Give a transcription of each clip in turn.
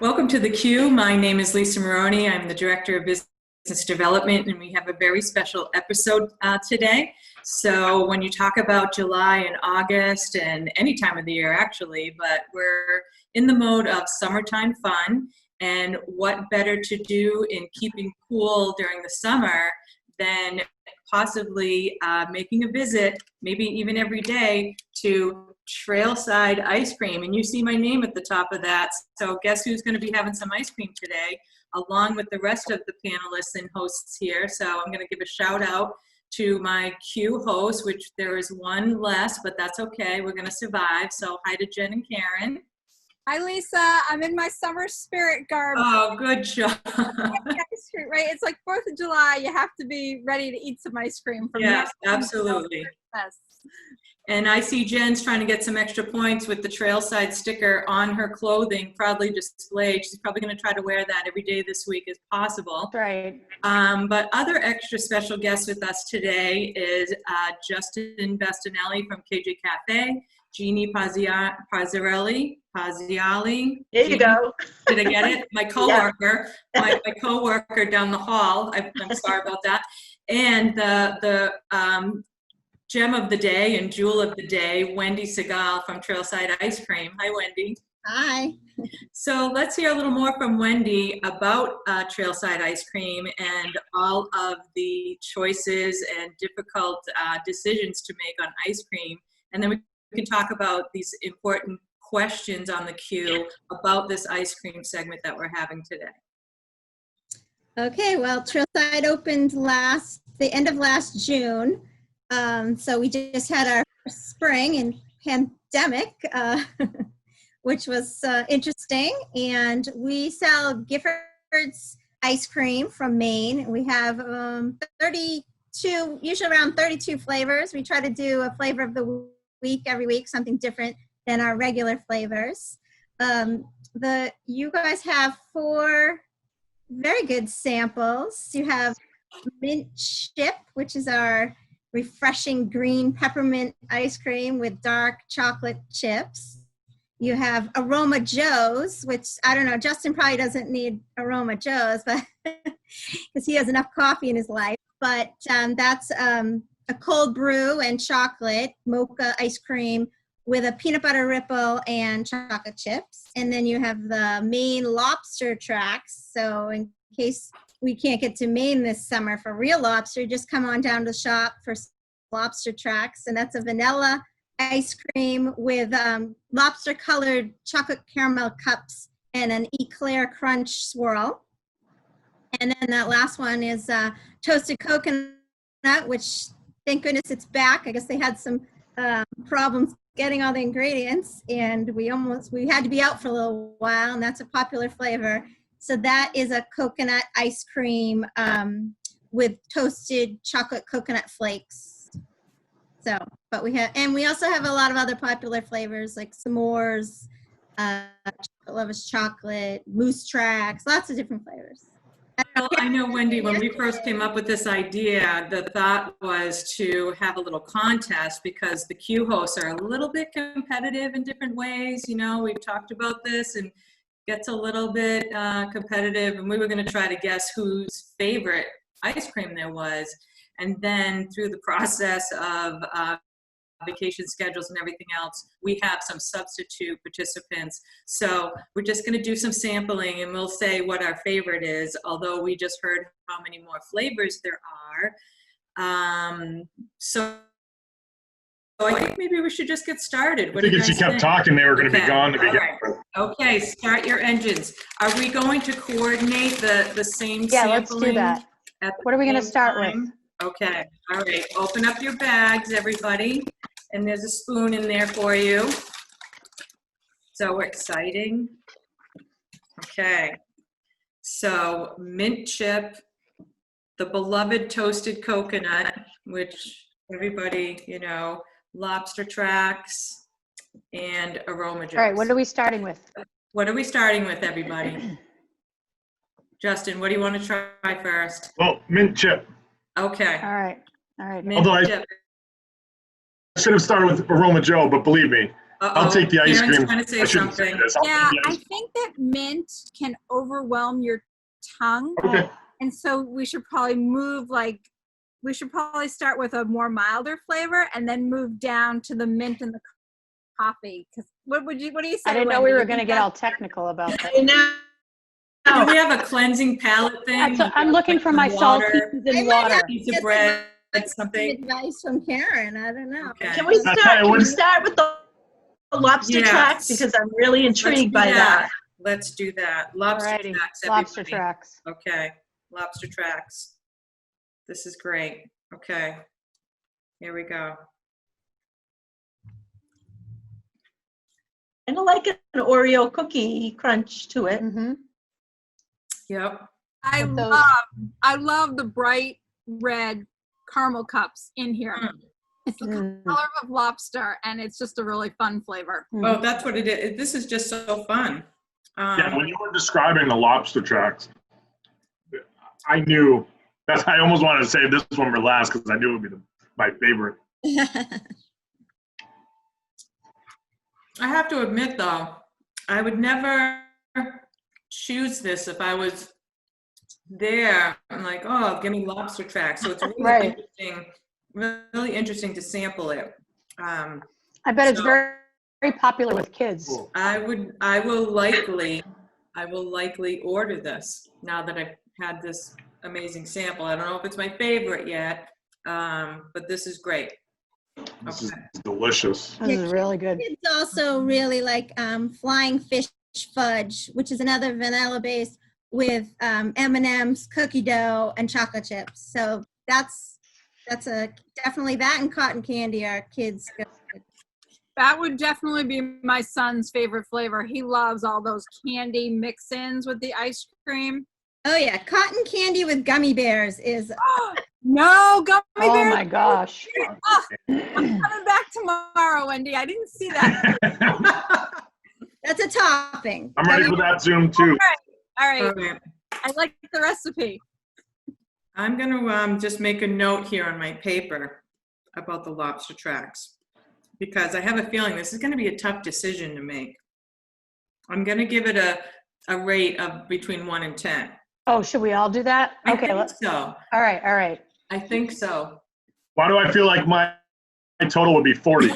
Welcome to theCUBE. My name is Lisa Maroney. I'm the Director of Business Development, and we have a very special episode today. So when you talk about July and August, and any time of the year actually, but we're in the mode of summertime fun, and what better to do in keeping cool during the summer than possibly making a visit, maybe even every day, to Trailside Ice Cream. And you see my name at the top of that. So guess who's going to be having some ice cream today, along with the rest of the panelists and hosts here. So I'm going to give a shout out to my Q host, which there is one less, but that's okay. We're going to survive. So hi to Jen and Karen. Hi, Lisa. I'm in my summer spirit garb. Oh, good job. Ice cream, right? It's like 4th of July. You have to be ready to eat some ice cream. From Yes, absolutely. Yes. And I see Jen's trying to get some extra points with the Trailside sticker on her clothing, proudly displayed. She's probably going to try to wear that every day this week if possible. Right. But other extra special guests with us today is Justin Bastinelli from KJ Caffé, Jeanne Parziale. There you go. Did I get it? My coworker, my coworker down the hall. I'm sorry about that. And the gem of the day and jewel of the day, Wendy Segal from Trailside Ice Cream. Hi, Wendy. Hi. So let's hear a little more from Wendy about Trailside Ice Cream and all of the choices and difficult decisions to make on ice cream. And then we can talk about these important questions on the queue about this ice cream segment that we're having today. Okay, well, Trailside opened the end of last June. So we just had our spring and pandemic, which was interesting. And we sell Gifford's ice cream from Maine. We have 32, usually around 32 flavors. We try to do a flavor of the week every week, something different than our regular flavors. You guys have 4 very good samples. You have mint chip, which is our refreshing green peppermint ice cream with dark chocolate chips. You have Aroma Joe's, which I don't know, Justin probably doesn't need Aroma Joe's, but because he has enough coffee in his life. But that's a cold brew and chocolate mocha ice cream with a peanut butter ripple and chocolate chips. And then you have the Maine lobster tracks. So in case we can't get to Maine this summer for real lobster, just come on down to the shop for lobster tracks. And that's a vanilla ice cream with lobster colored chocolate caramel cups and an eclair crunch swirl. And then that last one is toasted coconut, which thank goodness it's back. I guess they had some problems getting all the ingredients, and we had to be out for a little while, and that's a popular flavor. So that is a coconut ice cream with toasted chocolate coconut flakes. So, but we also have a lot of other popular flavors like s'mores, lover's chocolate, moose tracks, lots of different flavors. Well, I know, Wendy, when we first came up with this idea, the thought was to have a little contest because the Q hosts are a little bit competitive in different ways. You know, we've talked about this and gets a little bit competitive, and we were going to try to guess whose favorite ice cream there was. And then through the process of vacation schedules and everything else, we have some substitute participants. So we're just going to do some sampling and we'll say what our favorite is, although we just heard how many more flavors there are. So I think maybe we should just get started. I think if she kept talking, they were going to be gone to begin with. Okay, start your engines. Are we going to coordinate the same sampling? Yeah, let's do that. What are we going to start with? Okay, all right. Open up your bags, everybody. And there's a spoon in there for you. So exciting. Okay. So mint chip, the beloved toasted coconut, which everybody, you know, lobster tracks, and Aroma Joe's. All right, what are we starting with? What are we starting with, everybody? Justin, what do you want to try first? Well, mint chip. Okay. All right. Mint Although chip. I should have started with Aroma Joe, but believe me, I'll take the ice Karen's cream. trying to say I shouldn't say something. this. I'll Yeah, take the I ice think that mint can overwhelm your tongue. cream. Okay. And so we should probably start with a more milder flavor and then move down to the mint and the coffee. Because what do you say? I didn't know Wendy? we You were going to think get that- all technical about that. I know. Do we have a cleansing palate thing? I'm looking for my Water, saltines and I might water. have piece Get of some bread, Some something. advice from Karen. I don't know. Okay. Can we That's start? why I Can we wouldn't- start with the lobster Yes. tracks because I'm really Let's intrigued do by that. Let's do that. Lobster Alrighty. tracks, Lobster everybody. tracks. Okay, lobster tracks. This is great. Okay, here we go. Kind of like an Oreo cookie crunch to it. Mm-hmm. Yep. With those- I love the bright red caramel cups in here. Mm. It's the color of lobster, and it's just a really fun flavor. Oh, that's what it is. This is just so fun. Yeah, when you were describing the lobster tracks, I knew that I almost wanted to save this one for last because I knew it would be my favorite. I have to admit, though, I would never choose this if I was there. I'm like, oh, give me lobster tracks. So it's really Right. really interesting to sample it. I bet it's So- very, very popular with kids. Cool. I will likely order this now that I've had this amazing sample. I don't know if it's my favorite yet, but this is great. This is Okay. delicious. This is really good. Kids also really like flying fish fudge, which is another vanilla base with M&M's, cookie dough, and chocolate chips. So that's a definitely that and cotton candy are kids. That would definitely be my son's favorite flavor. He loves all those candy mix-ins with the ice cream. Oh yeah, cotton candy with gummy bears is No, gummy Oh bears. my gosh. I'm coming back tomorrow, Wendy. I didn't see that. that's a topping. I'm ready for that Zoom too. All right. Okay. I like the recipe. I'm gonna just make a note here on my paper about the lobster tracks because I have a feeling this is gonna be a tough decision to make. I'm gonna give it a rate of between 1 and 10. Oh, should we all do that? I Okay. think so. All right. All right. I think so. Why do I feel like my total would be 40?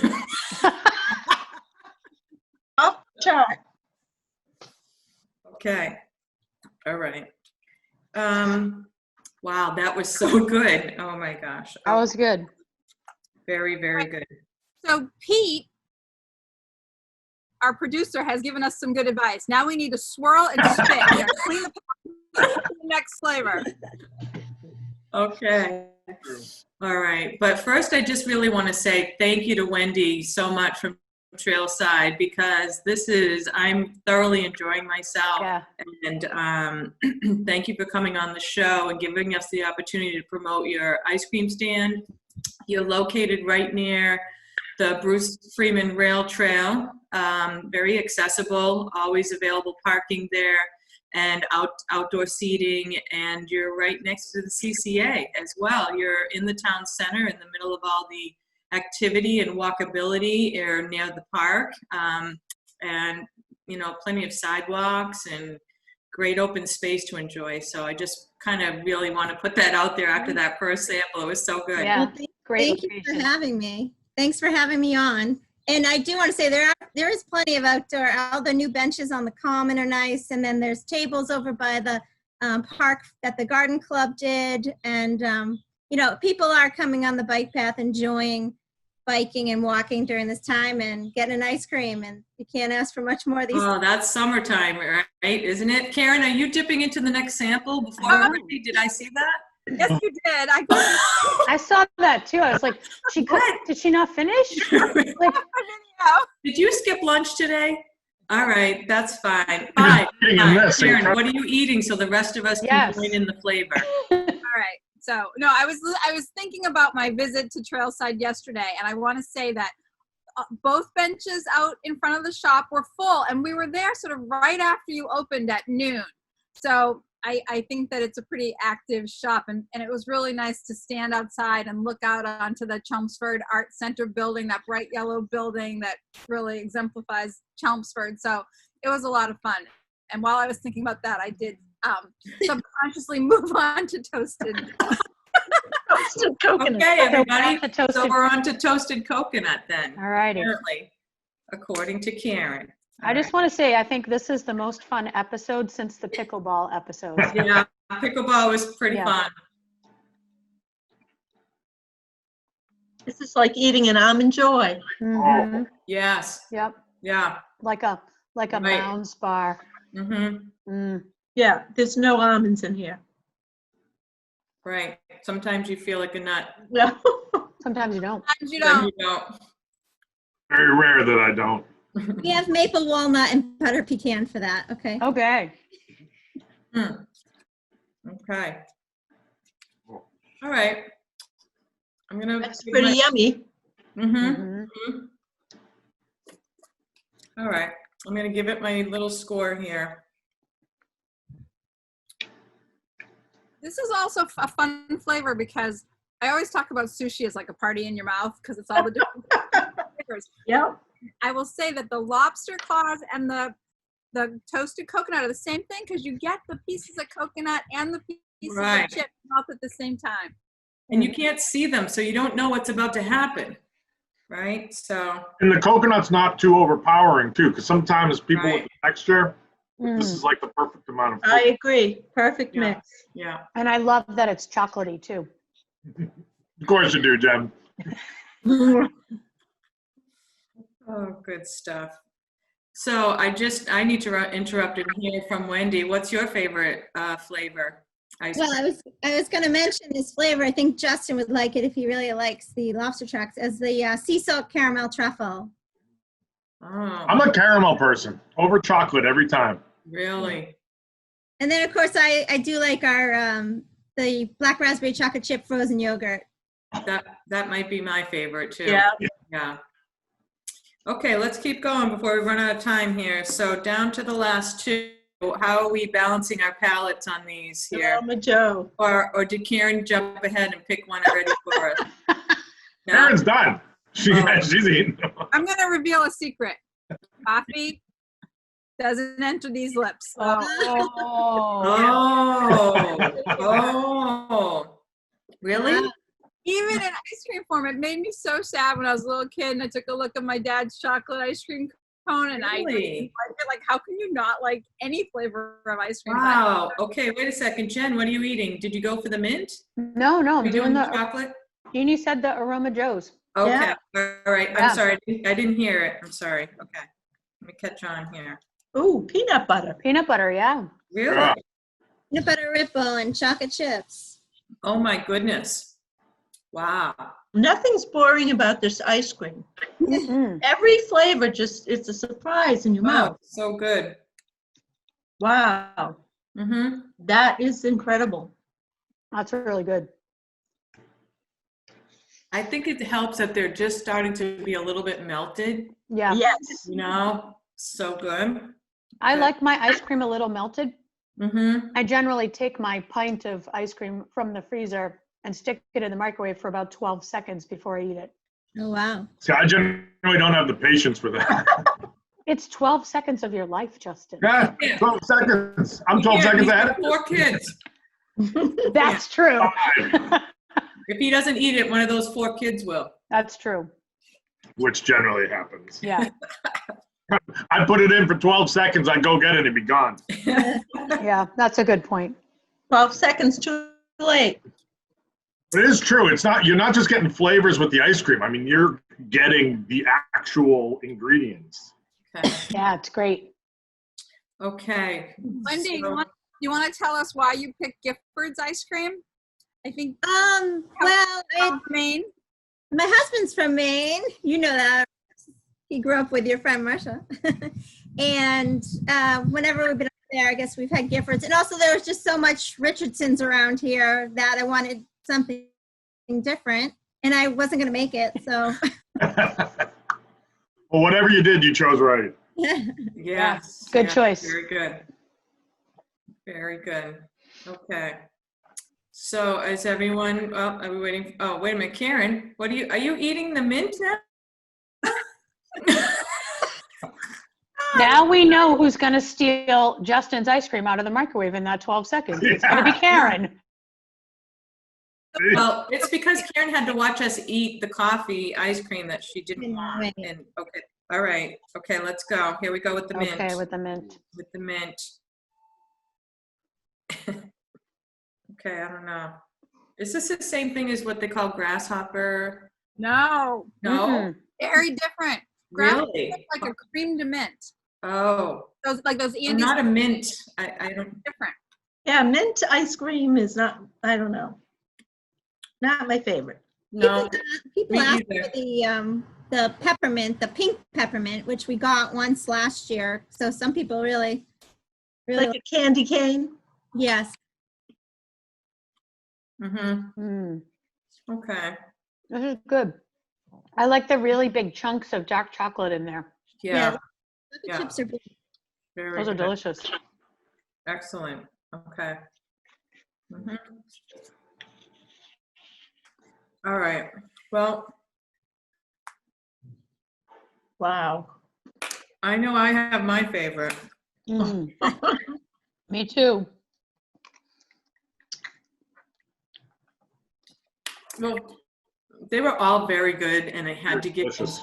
Off the chart. Okay. All right. Wow, that was so good. Oh my gosh. That was good. Very, very good. So Pete, our producer, has given us some good advice. Now we need to swirl and spit here. Clean the next flavor. Okay. All right. But first, I just really want to say thank you to Wendy so much from Trailside because I'm thoroughly enjoying myself. Yeah. And thank you for coming on the show and giving us the opportunity to promote your ice cream stand. You're located right near the Bruce Freeman Rail Trail, very accessible, always available parking there, and outdoor seating, and you're right next to the CCA as well. You're in the town center in the middle of all the activity and walkability near the park, and plenty of sidewalks and great open space to enjoy. So I just kind of really want to put that out there after that first sample. It was so good. Yeah. Well, Great Thank you for location. having me. Thanks for having me on. And I do want to say there is plenty of outdoor. All the new benches on the common are nice, and then there's tables over by the park that the garden club did, and people are coming on the bike path, enjoying biking and walking during this time, and getting an ice cream. And you can't ask for much more these. Oh, that's summertime, right? Isn't it? Karen, are you dipping into the next sample before everybody? Did I see that? Yes, you did. I saw that too. I was like, did she not finish? Like, Did you skip lunch today? All right, that's fine. Fine. Eating Fine. this, Karen, incredible. what are you eating so the rest of us can Yes. join in the flavor? All right. So, no, I was thinking about my visit to Trailside yesterday, and I want to say that both benches out in front of the shop were full, and we were there sort of right after you opened at noon. So I think that it's a pretty active shop, and it was really nice to stand outside and look out onto the Chelmsford Art Center building, that bright yellow building that really exemplifies Chelmsford. So it was a lot of fun. And while I was thinking about that, I did subconsciously move on to toasted. Toasted coconut. Okay, everybody. So we're on to toasted- So we're on to toasted coconut then. All righty. Apparently, according to Karen. I just want to say, I think this is the most fun episode since the pickleball episode. Yeah, pickleball was pretty Yeah. fun. This is like eating an almond joy. Mhm. Yes. Yep. Yeah. Like a Right. Mounds bar. Mm-hmm. Mm. Yeah, there's no almonds in here. Right. Sometimes you feel like a nut. No. Sometimes you don't. Sometimes you Then don't. you don't. Very rare that I don't. We have maple walnut and butter pecan for that, okay? Okay. Hmm. Okay. All right. I'm gonna. That's pretty yummy. Mm-hmm. Mhm. All right. I'm gonna give it my little score here. This is also a fun flavor because I always talk about sushi as like a party in your mouth because it's all the different flavors. Yep. I will say that the lobster claws and the toasted coconut are the same thing because you get the pieces of coconut and the pieces Right. of chip mouth at the same time. And you can't see them, so you don't know what's about to happen. Right? So, And the coconut's not too overpowering too, because sometimes people Right. with the texture, this Mm. is like the perfect amount of I agree. Perfect Yeah. mix. yeah. And I love that it's chocolatey too. Of course you do, Jen. Oh, good stuff. So I need to interrupt and hear from Wendy. What's your favorite flavor? Well, I was going to mention this flavor. I think Justin would like it if he really likes the lobster tracks as the sea salt caramel truffle. Oh, I'm a caramel person, over chocolate every time. really? And then of course I do like our the black raspberry chocolate chip frozen yogurt. That might be my favorite too. Yeah. Yeah. Okay, let's keep going before we run out of time here. So down to the last two. How are we balancing our palettes on these here? Aroma Joe. Or did Karen jump ahead and pick one already for us? No? Karen's done. She's eating. I'm going to reveal a secret. Coffee doesn't enter these lips. So. Oh, really? Even in ice cream form, it made me so sad when I was a little kid and I took a look at my dad's chocolate ice cream cone and I Really? like, how can you not like any flavor of ice cream? Wow. Okay, wait a second. Jen, what are you eating? Did you go for the mint? No, Are I'm you doing the, chocolate? Jeanne said the Aroma Joe's. Okay. Yeah. All right. Yeah. I'm sorry. I didn't hear it. I'm sorry. Okay. Let me catch on here. Ooh, peanut butter. Peanut butter, yeah. Really? Yeah. Peanut butter ripple and chocolate chips. Oh my goodness. Wow. Nothing's boring about this ice cream. Mm. Every flavor it's a surprise in your Wow. mouth. So good. Wow. Mm-hmm. That is incredible. That's really good. I think it helps that they're just starting to be a little bit melted. Yeah. Yes. You know? So good. I Good. like my ice cream a little melted. Mm-hmm. I generally take my pint of ice cream from the freezer and stick it in the microwave for about 12 seconds before I eat it. Oh, wow. See, I generally don't have the patience for that. It's 12 seconds of your life, Justin. Yeah, 12 seconds. I'm 12 Yeah, seconds he's ahead. got 4 kids. That's true. If he doesn't eat it, one of those 4 kids will. That's true. Which generally happens. Yeah. I put it in for 12 seconds, I go get it and be gone. Yeah. That's a good point. 12 seconds too late. But it is true. You're not just getting flavors with the ice cream. I mean, you're getting the actual ingredients. Okay. Yeah. It's great. Wendy, So- you want to tell us why you picked Gifford's ice cream? I think Well, Maine. my husband's from Maine. You know that. He grew up with your friend Marsha. And whenever we've been up there, I guess we've had Giffords. And also there was just so much Richardson's around here that I wanted something different. And I wasn't going to make it, so. Well, whatever you did, you chose right. Yes. Good yes, choice. Very good. Very good. Okay. So is everyone, oh, are we waiting? Oh, wait a minute, Karen, are you eating the mint now? Now we know who's going to steal Justin's ice cream out of the microwave in that 12 seconds. It's going to be Karen. Well, it's because Karen had to watch us eat the coffee ice cream that she didn't want. And okay, all right, okay, let's go. Here we go with the mint. Okay, with the mint. With the mint. Okay, I don't know. Is this the same thing as what they call grasshopper? No, No, Mhm. very different. Grasshopper really? is like a cream de mint. Oh, Those those I'm Andes not a mint. I don't. different. Yeah, mint ice cream is not, I don't know, not my favorite. No, People me ask either. for the peppermint, the pink peppermint, which we got once last year. So some people really, Like a candy cane. yes. Mm-hmm. Mm. Okay. This is good. I like the really big chunks of dark chocolate in there. Yeah. Chocolate Yeah. chips are big. Very Those are good. delicious. Excellent. Okay. Mhm. All right. Well, Wow. I know I have my favorite. Mm. Me too. Well, they were all very good, and I had to give Delicious.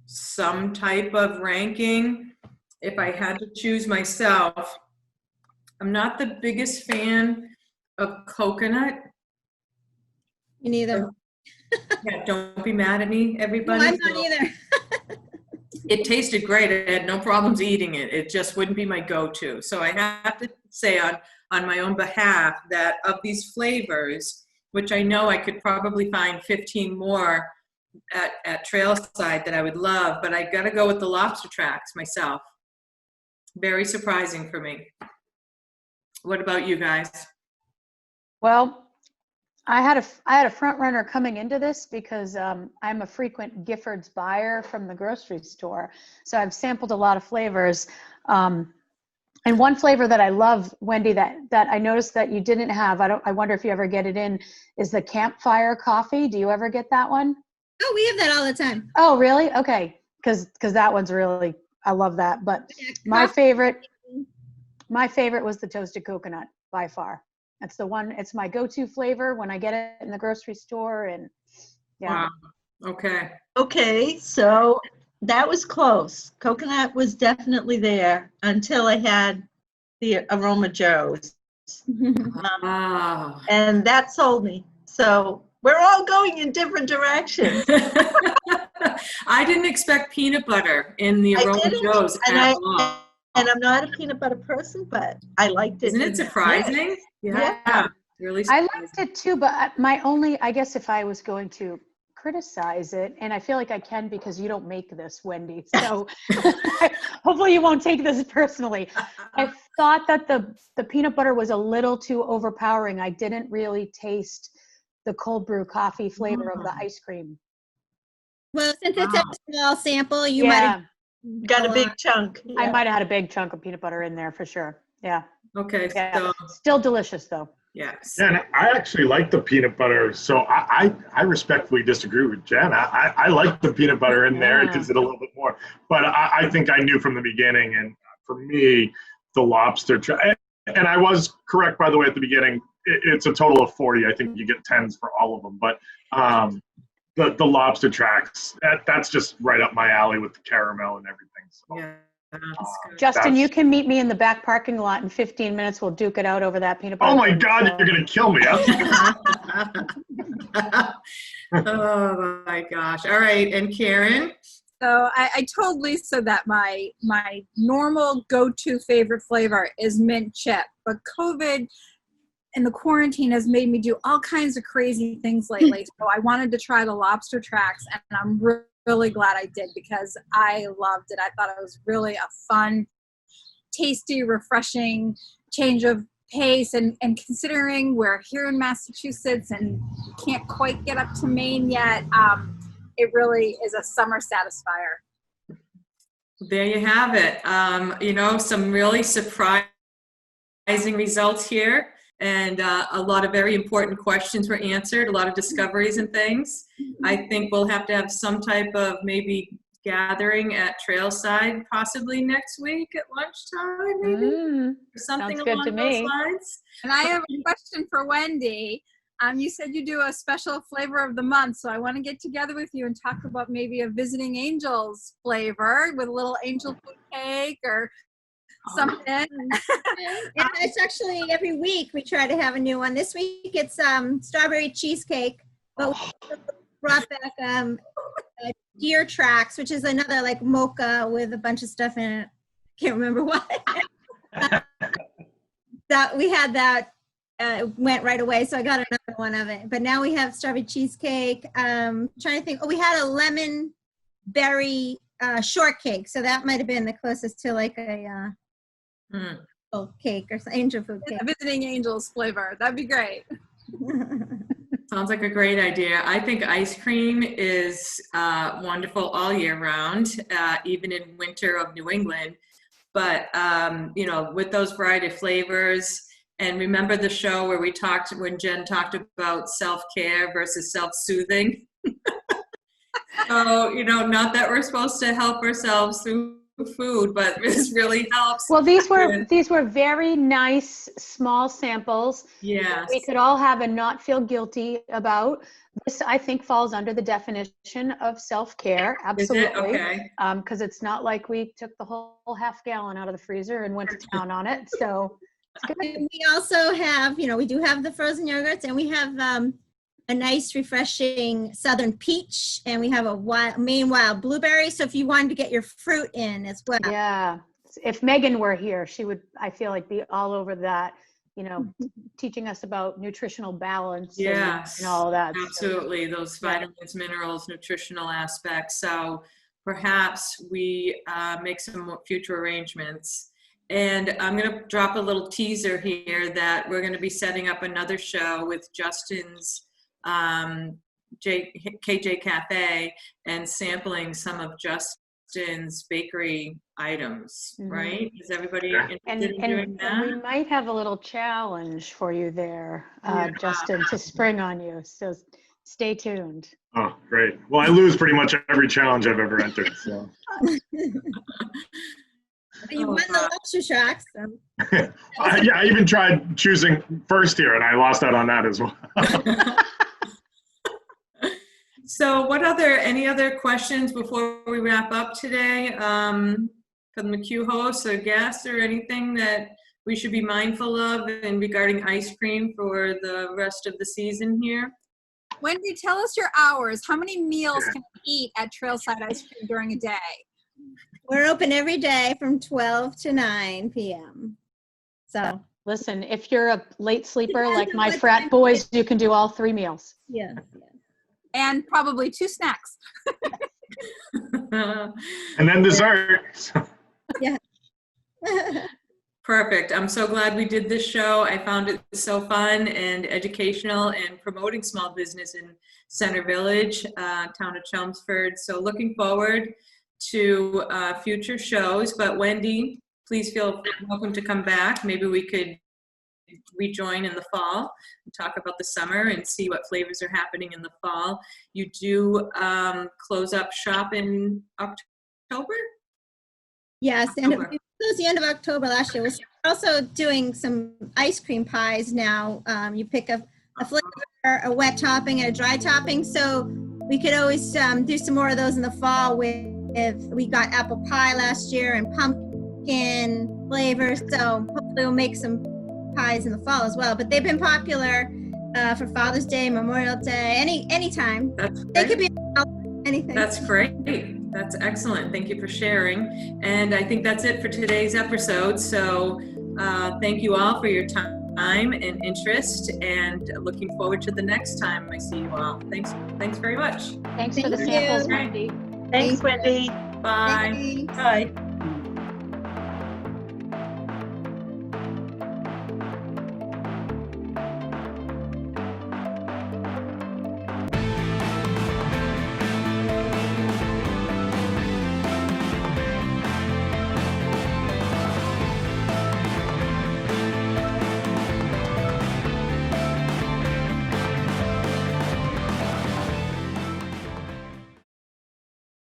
some type of ranking. If I had to choose myself, I'm not the biggest fan of coconut. Me neither. Yeah, don't be mad at me, No, everybody. I'm not either. It tasted great. I had no problems eating it. It just wouldn't be my go-to. So I have to say on my own behalf that of these flavors, which I know I could probably find 15 more at Trailside that I would love, but I got to go with the lobster tracks myself. Very surprising for me. What about you guys? Well, I had a front runner coming into this because I'm a frequent Giffords buyer from the grocery store. So I've sampled a lot of flavors. And one flavor that I love, Wendy, that I noticed that you didn't have, I wonder if you ever get it in, is the campfire coffee. Do you ever get that one? Oh, we have that all the time. Oh, really? Okay. Because that one's really, I love that. But my favorite was the toasted coconut by far. That's the one, it's my go-to flavor when I get it in the grocery store. And yeah. Wow. Okay. Okay, so that was close. Coconut was definitely there until I had the Aroma Joes. Ah. And that sold me. So we're all going in different directions. I didn't expect peanut butter in the I Aroma didn't, Joes and at all. And I'm not a peanut butter person, but I liked it. Isn't it surprising? Yeah. Really I surprising. liked it too, but my only, I guess if I was going to criticize it, and I feel like I can because you don't make this, Wendy, so hopefully you won't take this personally. I thought that the peanut butter was a little too overpowering. I didn't really taste the cold brew coffee flavor of the ice cream. Well, since it's Wow. a small sample, you might have Got a big chunk. I Yeah. might have had a big chunk of peanut butter in there for sure. Yeah. Okay, Yeah. so Still delicious though. yes. Yeah, and I actually like the peanut butter, so I respectfully disagree with Jen. I like the peanut butter in there. It gives it a little bit more. But I think I knew from the beginning, and for me, the lobster, and I was correct, by the way, at the beginning, it's a total of 40. I think you get 10s for all of them. But the lobster tracks, that's just right up my alley with the caramel and everything. So, Yeah. That's good. Justin, That's- you can meet me in the back parking lot in 15 minutes. We'll duke it out over that peanut butter. oh my God, you're going to kill me. Oh my gosh. All right. And Karen? So I told Lisa that my normal go-to favorite flavor is mint chip, but COVID and the quarantine has made me do all kinds of crazy things lately. So I wanted to try the lobster tracks, and I'm really glad I did because I loved it. I thought it was really a fun, tasty, refreshing change of pace. And considering we're here in Massachusetts and can't quite get up to Maine yet, it really is a summer satisfier. There you have it. Some really surprising surprising results here. And a lot of very important questions were answered, a lot of discoveries and things. I think we'll have to have some type of maybe gathering at Trailside possibly next week at lunchtime, maybe, or something Sounds good along to those me. lines. And I have a question for Wendy. You said you do a special flavor of the month, so I want to get together with you and talk about maybe a Visiting Angels flavor with a little angel food cake or something. Yeah, it's actually every week we try to have a new one. This week it's strawberry cheesecake, but we brought back deer tracks, which is another like mocha with a bunch of stuff in it. Can't remember what. That we had that went right away, so I got another one of it. But now we have strawberry cheesecake. Trying to think. Oh, we had a lemon berry shortcake, so that might have been the closest to like a cake or some angel food cake. A Visiting Angels flavor. That'd be great. Sounds like a great idea. I think ice cream is wonderful all year round, even in winter of New England. But, you know, with those variety of flavors, and remember the show where we talked, when Jeanne talked about self-care versus self-soothing? So, you know, not that we're supposed to help ourselves through food, but this really helps. Well, these were very nice small samples. Yes. We could all have and not feel guilty about. This, I think, falls under the definition of self-care. Absolutely. Is it? Okay. Because it's not like we took the whole half gallon out of the freezer and went to town on it. So it's good. And we also have, you know, we do have the frozen yogurts, and we have a nice, refreshing Southern peach, and we have a Maine wild blueberry. So if you wanted to get your fruit in as well. Yeah. If Megan were here, she would, I feel like, be all over that, you know, teaching us about nutritional balance and all of that. Absolutely. So, those vitamins, minerals, nutritional aspects. So perhaps we make some more future arrangements. And I'm going to drop a little teaser here that we're going to be setting up another show with Justin's KJ Caffé and sampling some of Justin's bakery items, right? Is everybody interested in doing that? And we might have a little challenge for you there, Justin, to spring on you. So stay tuned. Oh, great. Well, I lose pretty much every challenge I've ever entered. So. You won the Lobster tracks. So. I even tried choosing first here, and I lost out on that as well. So any other questions before we wrap up today from the McHugh hosts or guests, or anything that we should be mindful of in regarding ice cream for the rest of the season here? Wendy, tell us your hours. How many meals can you eat at Trailside Ice Cream during a day? We're open every day from 12 to 9 p.m. So listen, if you're a late sleeper like my frat boys, you can do all 3 meals. Yeah. And probably 2 snacks. And then dessert. Yeah. Perfect. I'm so glad we did this show. I found it so fun and educational and promoting small business in Center Village, town of Chelmsford. So looking forward to future shows. But Wendy, please feel welcome to come back. Maybe we could rejoin in the fall and talk about the summer and see what flavors are happening in the fall. You do close up shop in October? Yes, and it was the end of October last year. We're also doing some ice cream pies now. You pick a flavor, a wet topping and a dry topping. So we could always do some more of those in the fall. We got apple pie last year and pumpkin flavors. So hopefully we'll make some pies in the fall as well. But they've been popular for Father's Day, Memorial Day, anytime. They could be anything. That's great. That's excellent. Thank you for sharing. And I think that's it for today's episode. So thank you all for your time and interest, and looking forward to the next time I see you all. Thanks very much. Thanks for the samples, Wendy. Thanks, Wendy. Bye. Thanks. Bye.